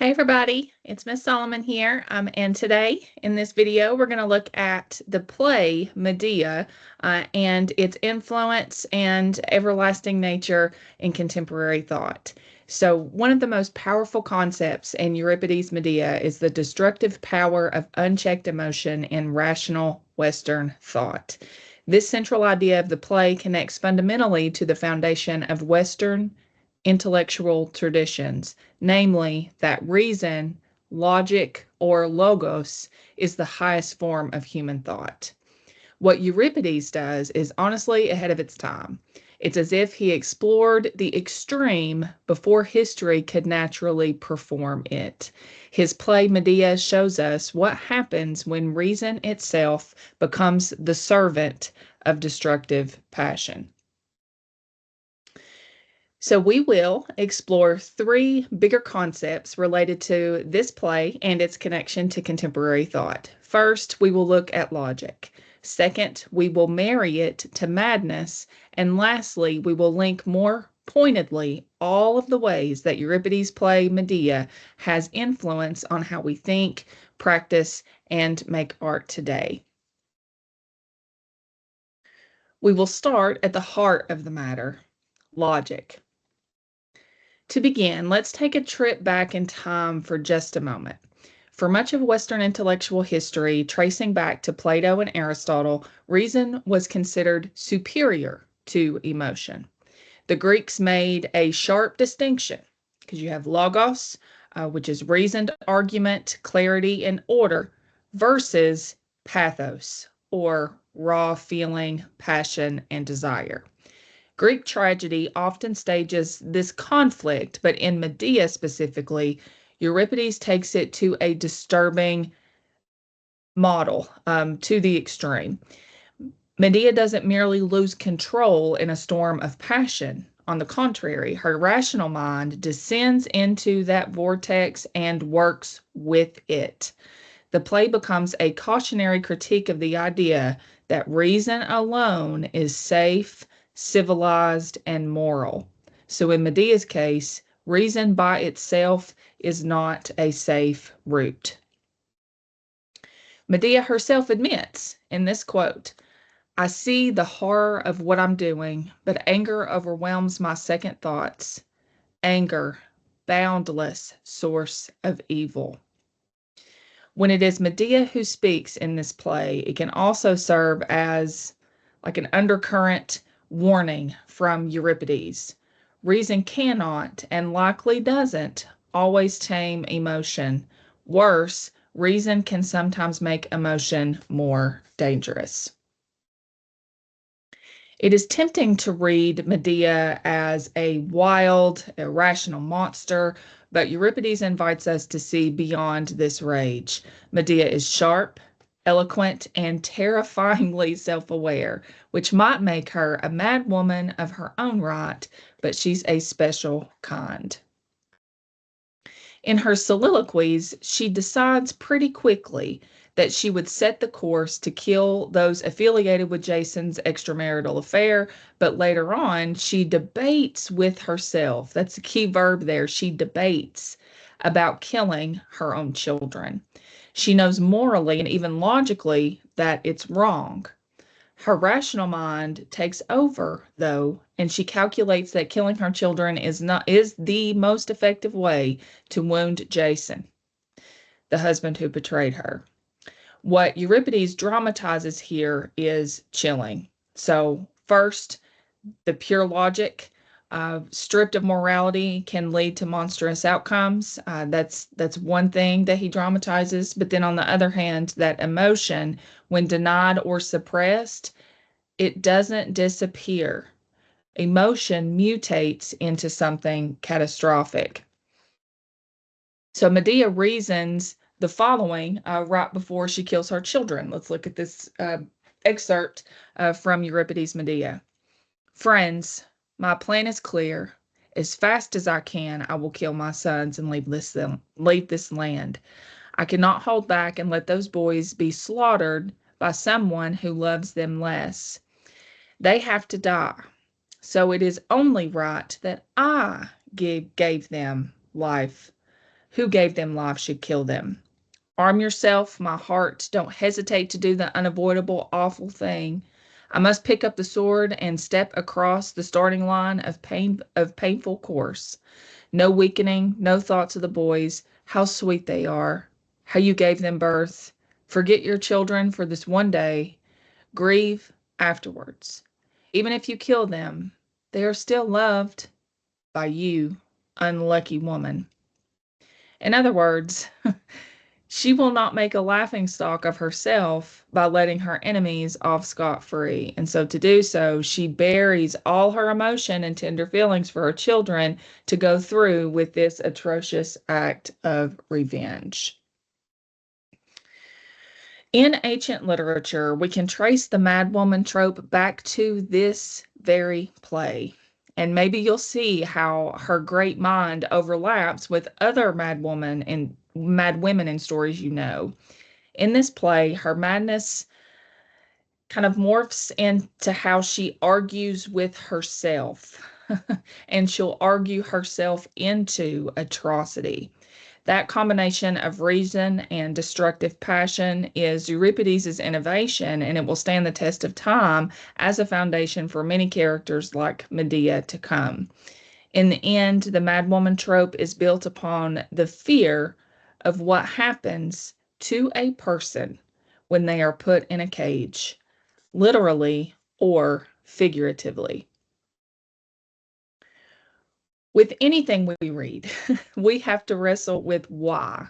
Hey everybody, it's Miss Solomon here, and today in this video we're going to look at the play Medea and its influence and everlasting nature in contemporary thought. So one of the most powerful concepts in Euripides' Medea is the destructive power of unchecked emotion in rational Western thought. This central idea of the play connects fundamentally to the foundation of Western intellectual traditions, namely that reason, logic, or logos is the highest form of human thought. What Euripides does is honestly ahead of its time. It's as if he explored the extreme before history could naturally perform it. His play Medea shows us what happens when reason itself becomes the servant of destructive passion. So we will explore three bigger concepts related to this play and its connection to contemporary thought. First, we will look at logic. Second, we will marry it to madness. And lastly, we will link more pointedly all of the ways that Euripides' play Medea has influence on how we think, practice, and make art today. We will start at the heart of the matter, logic. To begin, let's take a trip back in time for just a moment. For much of Western intellectual history, tracing back to Plato and Aristotle, reason was considered superior to emotion. The Greeks made a sharp distinction because you have logos, which is reasoned argument, clarity, and order, versus pathos, or raw feeling, passion, and desire. Greek tragedy often stages this conflict, but in Medea specifically, Euripides takes it to a disturbing model, to the extreme. Medea doesn't merely lose control in a storm of passion. On the contrary, her rational mind descends into that vortex and works with it. The play becomes a cautionary critique of the idea that reason alone is safe, civilized, and moral. So in Medea's case, reason by itself is not a safe route. Medea herself admits in this quote, "I see the horror of what I'm doing, but anger overwhelms my second thoughts. Anger, boundless source of evil." When it is Medea who speaks in this play, it can also serve as like an undercurrent warning from Euripides. Reason cannot, and likely doesn't, always tame emotion. Worse, reason can sometimes make emotion more dangerous. It is tempting to read Medea as a wild, irrational monster, but Euripides invites us to see beyond this rage. Medea is sharp, eloquent, and terrifyingly self-aware, which might make her a mad woman of her own right, but she's a special kind. In her soliloquies, she decides pretty quickly that she would set the course to kill those affiliated with Jason's extramarital affair, but later on, she debates with herself. That's the key verb there. She debates about killing her own children. She knows morally and even logically that it's wrong. Her rational mind takes over, though, and she calculates that killing her children is the most effective way to wound Jason, the husband who betrayed her. What Euripides dramatizes here is chilling. So, first, the pure logic, stripped of morality, can lead to monstrous outcomes. That's one thing that he dramatizes. But then, on the other hand, that emotion, when denied or suppressed, it doesn't disappear. Emotion mutates into something catastrophic. So Medea reasons the following right before she kills her children. Let's look at this excerpt from Euripides' Medea. "Friends, my plan is clear. As fast as I can, I will kill my sons and leave this land. I cannot hold back and let those boys be slaughtered by someone who loves them less. They have to die. So it is only right that I gave them life. Who gave them life should kill them. Arm yourself, my heart. Don't hesitate to do the unavoidable, awful thing. I must pick up the sword and step across the starting line of painful course. No weakening, no thoughts of the boys, how sweet they are, how you gave them birth. Forget your children for this one day. Grieve afterwards. Even if you kill them, they are still loved by you, unlucky woman. In other words, she will not make a laughing stock of herself by letting her enemies off scot-free. And so to do so, she buries all her emotion and tender feelings for her children to go through with this atrocious act of revenge. In ancient literature, we can trace the madwoman trope back to this very play. And maybe you'll see how her great mind overlaps with other madwomen and mad women in stories you know. In this play, her madness kind of morphs into how she argues with herself, and she'll argue herself into atrocity. That combination of reason and destructive passion is Euripides' innovation, and it will stand the test of time as a foundation for many characters like Medea to come. In the end, the madwoman trope is built upon the fear of what happens to a person when they are put in a cage, literally or figuratively. With anything we read, we have to wrestle with why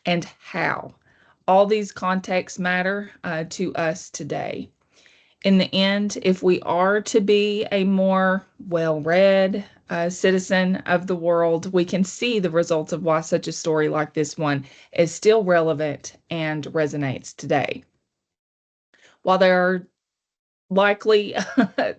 and how. All these contexts matter to us today. In the end, if we are to be a more well-read citizen of the world, we can see the results of why such a story like this one is still relevant and resonates today. While there are likely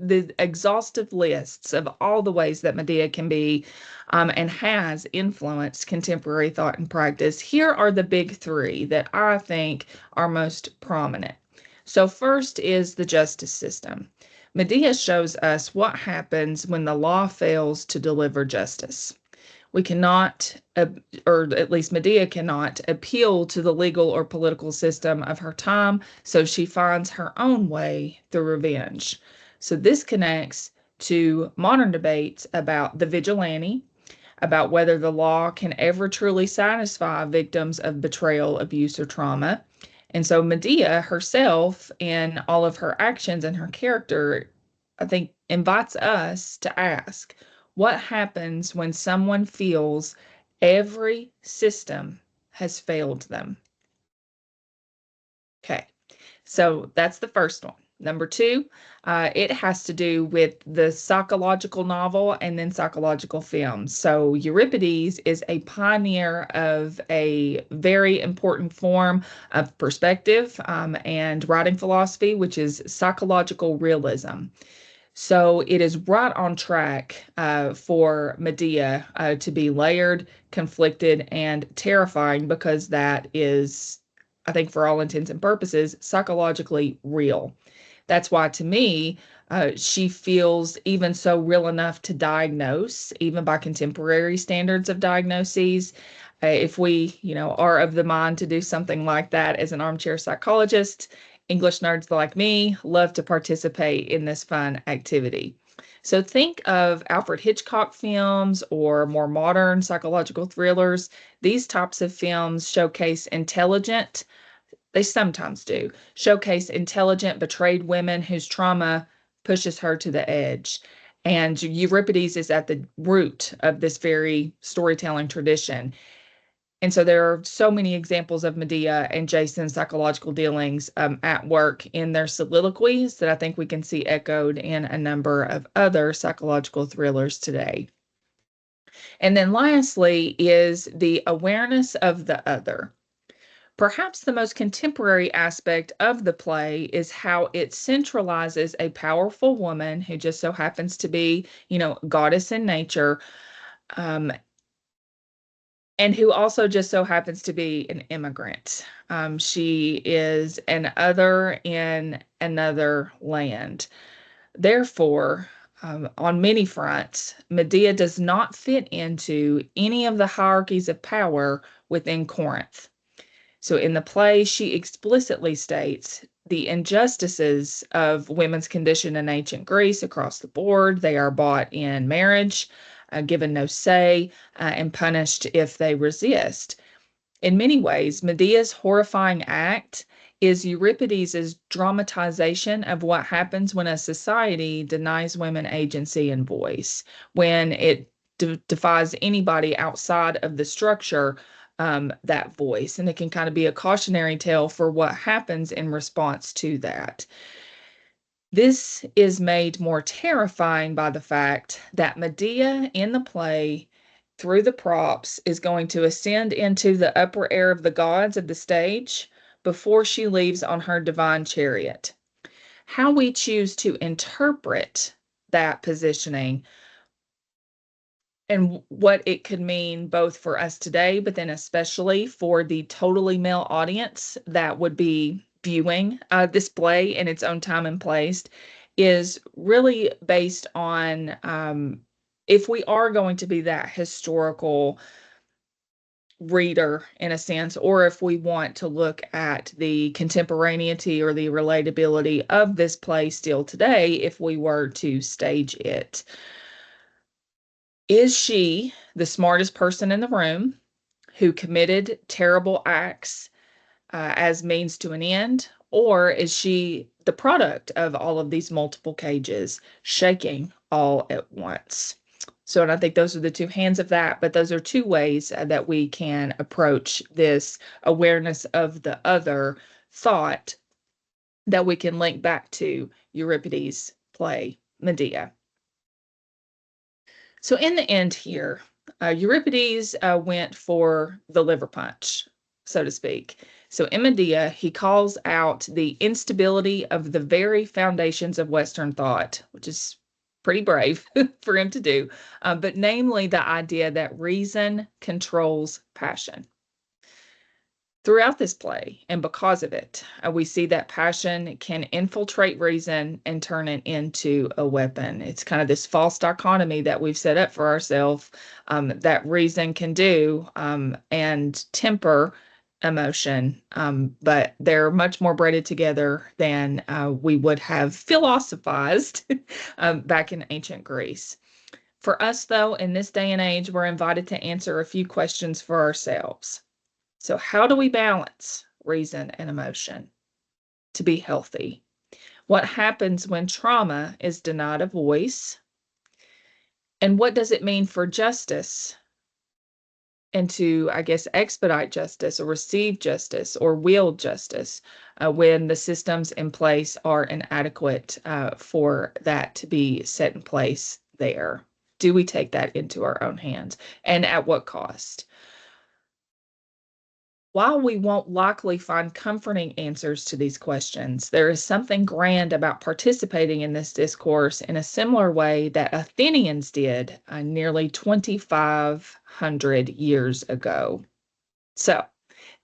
the exhaustive lists of all the ways that Medea can be and has influenced contemporary thought and practice, here are the big three that I think are most prominent. So first is the justice system. Medea shows us what happens when the law fails to deliver justice. We cannot, or at least Medea cannot, appeal to the legal or political system of her time, so she finds her own way through revenge. So this connects to modern debates about the vigilante, about whether the law can ever truly satisfy victims of betrayal, abuse, or trauma. And so Medea herself, in all of her actions and her character, I think invites us to ask, what happens when someone feels every system has failed them? Okay, so that's the first one. Number two, it has to do with the psychological novel and then psychological films. So Euripides is a pioneer of a very important form of perspective and writing philosophy, which is psychological realism. So it is right on track for Medea to be layered, conflicted, and terrifying because that is, I think, for all intents and purposes, psychologically real. That's why, to me, she feels even so real enough to diagnose, even by contemporary standards of diagnoses. If we, are of the mind to do something like that as an armchair psychologist, English nerds like me love to participate in this fun activity. So think of Alfred Hitchcock films or more modern psychological thrillers. These types of films showcase they sometimes do, showcase intelligent, betrayed women whose trauma pushes her to the edge. And Euripides is at the root of this very storytelling tradition. And so there are so many examples of Medea and Jason's psychological dealings at work in their soliloquies that I think we can see echoed in a number of other psychological thrillers today. And then lastly is the awareness of the other. Perhaps the most contemporary aspect of the play is how it centralizes a powerful woman who just so happens to be, goddess in nature, and who also just so happens to be an immigrant. She is an other in another land. Therefore, on many fronts, Medea does not fit into any of the hierarchies of power within Corinth. So in the play, she explicitly states the injustices of women's condition in ancient Greece across the board. They are bought in marriage, given no say, and punished if they resist. In many ways, Medea's horrifying act is Euripides' dramatization of what happens when a society denies women agency and voice, when it defies anybody outside of the structure that voice. And it can kind of be a cautionary tale for what happens in response to that. This is made more terrifying by the fact that Medea in the play, through the props, is going to ascend into the upper air of the gods of the stage before she leaves on her divine chariot. How we choose to interpret that positioning and what it could mean both for us today, but then especially for the totally male audience that would be viewing this play in its own time and place, is really based on if we are going to be that historical reader in a sense, or if we want to look at the contemporaneity or the relatability of this play still today, if we were to stage it. Is she the smartest person in the room who committed terrible acts as means to an end? Or is she the product of all of these multiple cages shaking all at once? So, and I think those are the two hands of that, but those are two ways that we can approach this awareness of the other thought that we can link back to Euripides' play, Medea. So in the end here, Euripides went for the liver punch, so to speak. So in Medea, he calls out the instability of the very foundations of Western thought, which is pretty brave for him to do, but namely the idea that reason controls passion. Throughout this play, and because of it, we see that passion can infiltrate reason and turn it into a weapon. It's kind of this false dichotomy that we've set up for ourselves that reason can do and temper emotion, but they're much more braided together than we would have philosophized back in ancient Greece. For us, though, in this day and age, we're invited to answer a few questions for ourselves. So how do we balance reason and emotion to be healthy? What happens when trauma is denied a voice? And what does it mean for justice and to, I guess, expedite justice or receive justice or wield justice when the systems in place are inadequate for that to be set in place there? Do we take that into our own hands? And at what cost? While we won't likely find comforting answers to these questions, there is something grand about participating in this discourse in a similar way that Athenians did nearly 2,500 years ago. So,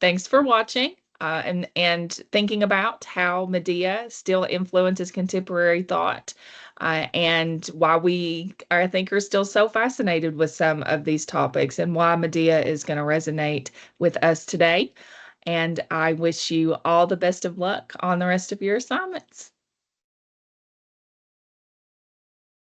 thanks for watching and thinking about how Medea still influences contemporary thought and why we, I think, are still so fascinated with some of these topics and why Medea is going to resonate with us today. And I wish you all the best of luck on the rest of your assignments.